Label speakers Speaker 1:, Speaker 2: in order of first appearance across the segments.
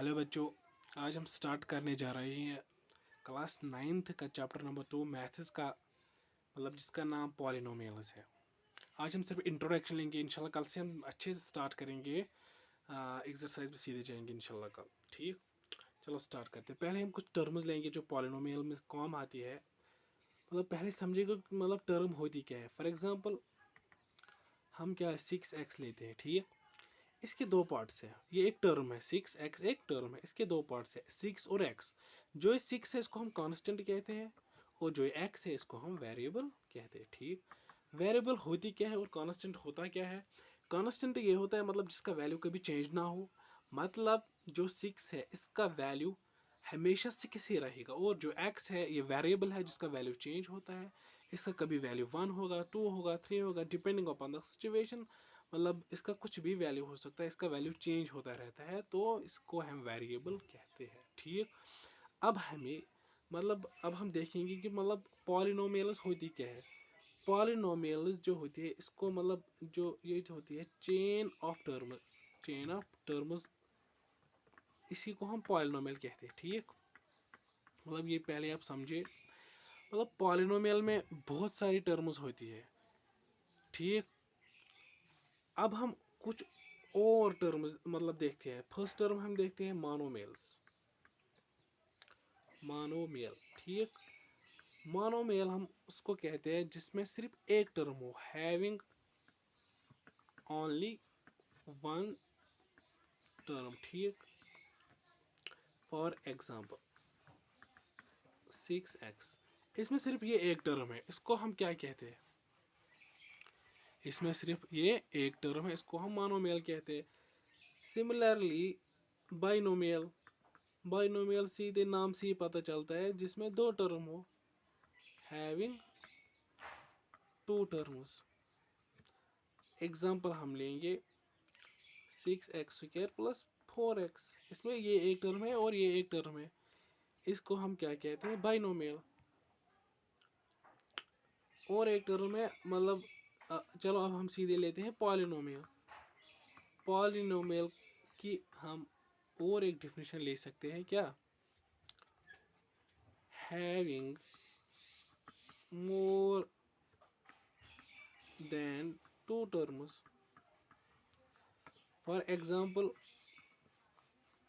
Speaker 1: Hello बच्चों, आज हम स्टार्ट करने जा रहे हैं क्लास 9th का चैप्टर नंबर 2 मैथ्स का, मतलब जिसका नाम पॉलिनोमियल्स है। आज हम सिर्फ इंट्रोडक्शन लेंगे। इंशाल्लाह कल से हम अच्छे से स्टार्ट करेंगे, एक्सरसाइज में सीधे जाएंगे इंशाल्लाह कल। ठीक, चलो स्टार्ट करते हैं। पहले हम कुछ टर्म्स लेंगे जो पॉलिनोमियल में कॉम आती है। मतलब पहले समझिएगा कि मतलब टर्म होती क्या है। फॉर एग्जाम्पल हम क्या 6x लेते हैं, ठीक है। इसके दो पार्ट्स हैं, ये एक टर्म है, 6x एक टर्म है, इसके दो पार्ट्स है 6 और x। जो 6 है इसको हम कांस्टेंट कहते हैं और जो x है इसको हम वेरिएबल कहते हैं। ठीक, वेरिएबल होती क्या है और कांस्टेंट होता क्या है। कांस्टेंट ये होता है मतलब जिसका वैल्यू कभी चेंज ना हो। मतलब जो 6 है इसका वैल्यू हमेशा 6 ही रहेगा, और जो x है ये वेरिएबल है जिसका वैल्यू चेंज होता है। इसका कभी वैल्यू 1 होगा, 2 होगा, 3 होगा, डिपेंडिंग अपॉन द सिचुएशन। मतलब इसका कुछ भी वैल्यू हो सकता है, इसका वैल्यू चेंज होता रहता है, तो इसको हम वेरिएबल कहते हैं। ठीक, अब हमें मतलब अब हम देखेंगे कि मतलब पॉलिनोमियल्स होती क्या है। पॉलिनोमियल्स जो होती है इसको मतलब जो ये जो होती है चेन ऑफ टर्म्स, इसी को हम पॉलिनोमियल कहते हैं। ठीक, मतलब ये पहले आप समझे, मतलब पॉलिनोमियल में बहुत सारी टर्म्स होती है। ठीक, अब हम कुछ और टर्म्स मतलब देखते हैं। फर्स्ट टर्म हम देखते हैं मोनोमियल्स, मोनोमियल। ठीक, मोनोमियल हम उसको कहते हैं जिसमें सिर्फ एक टर्म हो, हैविंग ओनली वन टर्म। ठीक, फॉर एग्जांपल 6x, इसमें सिर्फ ये एक टर्म है, इसको हम क्या कहते हैं। इसमें सिर्फ ये एक टर्म है, इसको हम मोनोमियल कहते हैं। सिमिलरली बाइनोमियल, बाइनोमियल सीधे नाम से ही पता चलता है जिसमें दो टर्म हो, हैविंग टू टर्म्स। एग्जांपल हम लेंगे 6x² प्लस 4x, इसमें ये एक टर्म है और ये एक टर्म है, इसको हम क्या कहते हैं, बाइनोमियल। और एक टर्म है मतलब चलो अब हम सीधे लेते हैं पॉलिनोमियल। पॉलिनोमियल की हम और एक डिफिनेशन ले सकते हैं, क्या, having more than two terms. For example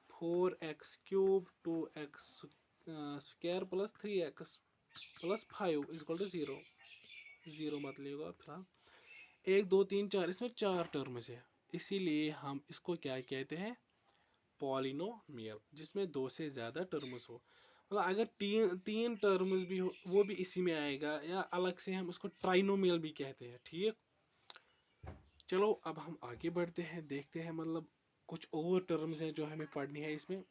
Speaker 1: 4x³ 2x² plus 3x plus 5 is equal to 0। 0 मत लेगा फिलहाल। 1 2 3 4, इसमें चार टर्म्स है, इसीलिए हम इसको क्या कहते हैं, पॉलिनोमियल, जिसमें दो से ज़्यादा टर्म्स हो। मतलब अगर तीन तीन टर्म्स भी हो वो भी इसी में आएगा, या अलग से हम उसको ट्राइनोमियल भी कहते हैं। ठीक, चलो अब हम आगे बढ़ते हैं, देखते हैं मतलब कुछ और टर्म्स हैं जो हमें पढ़नी है इसमें।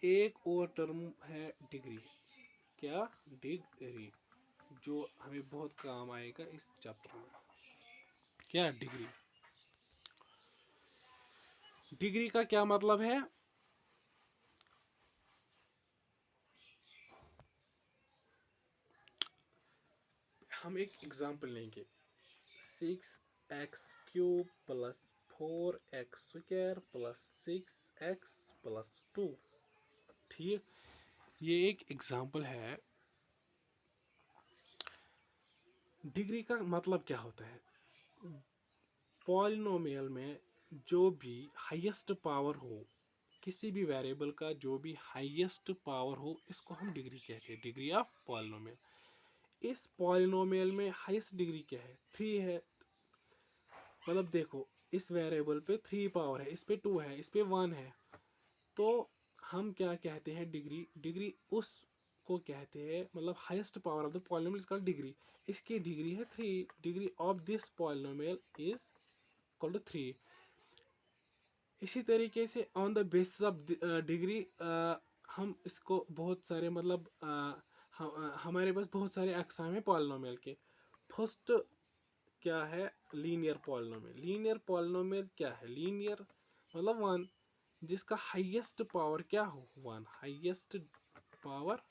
Speaker 1: एक और टर्म है डिग्री, क्या, डिग्री, जो हमें बहुत काम आएगा इस चैप्टर में। क्या डिग्री, डिग्री का क्या मतलब है। हम एक एग्जांपल लेंगे 6x³ plus 4x² plus 6x plus 2। ठीक, ये एक एग्जांपल है। डिग्री का मतलब क्या होता है, पॉलिनोमियल में जो भी हाईएस्ट पावर हो, किसी भी वेरिएबल का जो भी हाईएस्ट पावर हो, इसको हम डिग्री कहते हैं, डिग्री ऑफ पॉलिनोमियल। इस पॉलिनोमियल में हाईएस्ट डिग्री क्या है, 3 है। मतलब देखो इस वेरिएबल पे 3 पावर है, इस पे 2 है, इस पे 1 है, तो हम क्या कहते हैं, डिग्री। डिग्री उस को कहते हैं मतलब highest power of the polynomial is called degree. इसकी डिग्री है 3, degree of this polynomial is called 3। इसी तरीके से on the basis of degree हम इसको बहुत सारे मतलब हमारे पास बहुत सारे अक़साम है पॉलिनोमियल के। फर्स्ट क्या है, लीनियर पॉलिनोमियल। लीनियर पॉलिनोमियल क्या है, लीनियर मतलब 1, जिसका हाईएस्ट पावर क्या हो, 1, highest power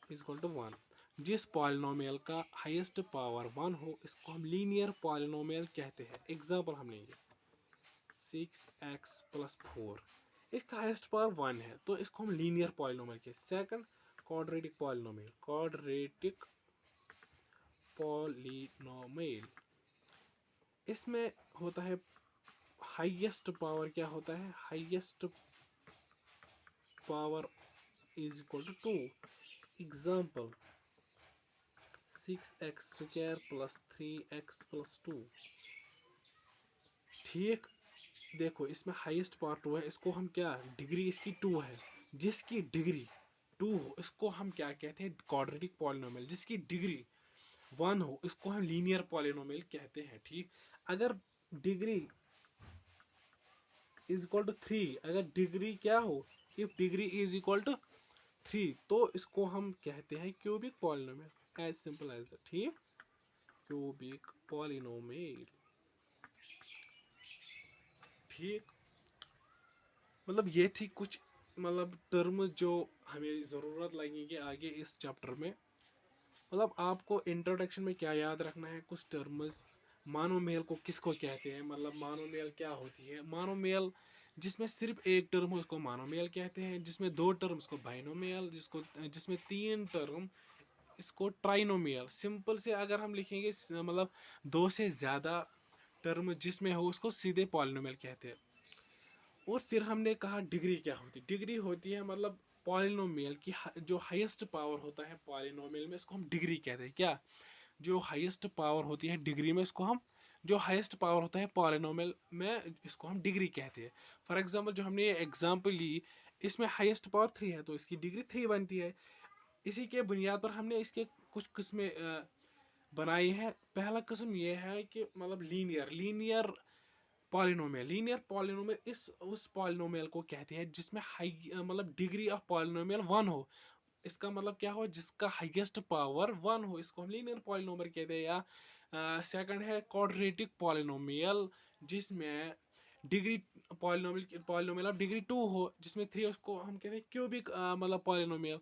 Speaker 1: is equal to 1। जिस पॉलिनोमियल का हाईएस्ट पावर 1 हो, इसको हम लीनियर पॉलिनोमियल कहते हैं। एग्जांपल हम लेंगे 6x+4, इसका हाईएस्ट पावर 1 है तो इसको हम लीनियर पॉलिनोमियल के सेकंड क्वाड्रेटिक पॉलिनोमियल इसमें होता है हाईएस्ट पावर, क्या होता है highest power is equal to 2। Example 6x² + 3x+2, ठीक। देखो इसमें हाईएस्ट पावर 2 है, इसको हम क्या, डिग्री इसकी 2 है, जिसकी डिग्री 2 हो इसको हम क्या कहते हैं क्वाड्रेटिक पॉलिनोमियल, जिसकी डिग्री 1 हो इसको हम लीनियर पॉलिनोमियल कहते हैं, ठीक। अगर डिग्री इज इक्वल टू 3, अगर डिग्री क्या हो, if degree is equal to 3 तो इसको हम कहते हैं cubic polynomial, as simple as that, ठीक। क्यूबिक पॉलिनोमियल, ठीक। मतलब ये थी कुछ मतलब टर्म जो हमें ज़रूरत लगेगी आगे इस चैप्टर में। मतलब आपको इंट्रोडक्शन में क्या याद रखना है, कुछ टर्म्स। मोनोमियल को किसको कहते हैं, मतलब मोनोमियल क्या होती है। मोनोमियल जिसमें सिर्फ एक टर्म हो उसको मोनोमियल कहते हैं, जिसमें 2 टर्म उसको बाइनोमियल, जिसमें 3 टर्म इसको ट्राइनोमियल। सिंपल से अगर हम लिखेंगे मतलब 2 से ज़्यादा टर्म जिसमें हो उसको सीधे पॉलिनोमियल कहते हैं। और फिर हमने कहा डिग्री क्या होती है। डिग्री होती है मतलब पॉलिनोमियल की जो हाईएस्ट पावर होता है पॉलिनोमियल में, इसको हम डिग्री कहते हैं। क्या, जो हाईएस्ट पावर होती है डिग्री में, इसको हम, जो हाईएस्ट पावर होता है पॉलिनोमियल में, इसको हम डिग्री कहते हैं। फॉर एग्जांपल जो हमने ये एग्जांपल ली, इसमें हाईएस्ट पावर 3 है तो इसकी डिग्री 3 बनती है। इसी के बुनियाद पर हमने इसके कुछ किस्में बनाई है। पहला किस्म ये है कि मतलब लीनियर पॉलिनोमियल। लीनियर पॉलिनोमियल इस उस पॉलिनोमियल को कहते हैं जिसमें हाई मतलब डिग्री ऑफ पॉलिनोमियल 1 हो। इसका मतलब क्या हो, जिसका हाईएस्ट पावर 1 हो, इसको हम लीनियर पॉलिनोमियल कहते हैं। या सेकंड है क्वाड्रेटिक पॉलिनोमियल, जिसमें डिग्री पॉलिनोमियल ऑफ डिग्री 2 हो, जिसमें 3 उसको हम कहते हैं क्यूबिक मतलब पॉलिनोमियल,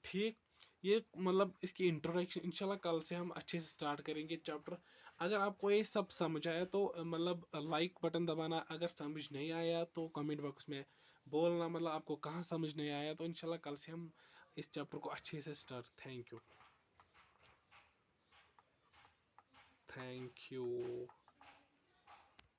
Speaker 1: ठीक। ये मतलब इसकी इंट्रोडक्शन इंशाल्लाह कल से हम अच्छे से स्टार्ट करेंगे चैप्टर। अगर आपको ये सब समझ आया तो मतलब लाइक बटन दबाना, अगर समझ नहीं आया तो कमेंट बॉक्स में बोलना, मतलब आपको कहाँ समझ नहीं आया। तो इंशाल्लाह कल से हम इस चैप्टर को अच्छे से स्टार्ट। Thank you.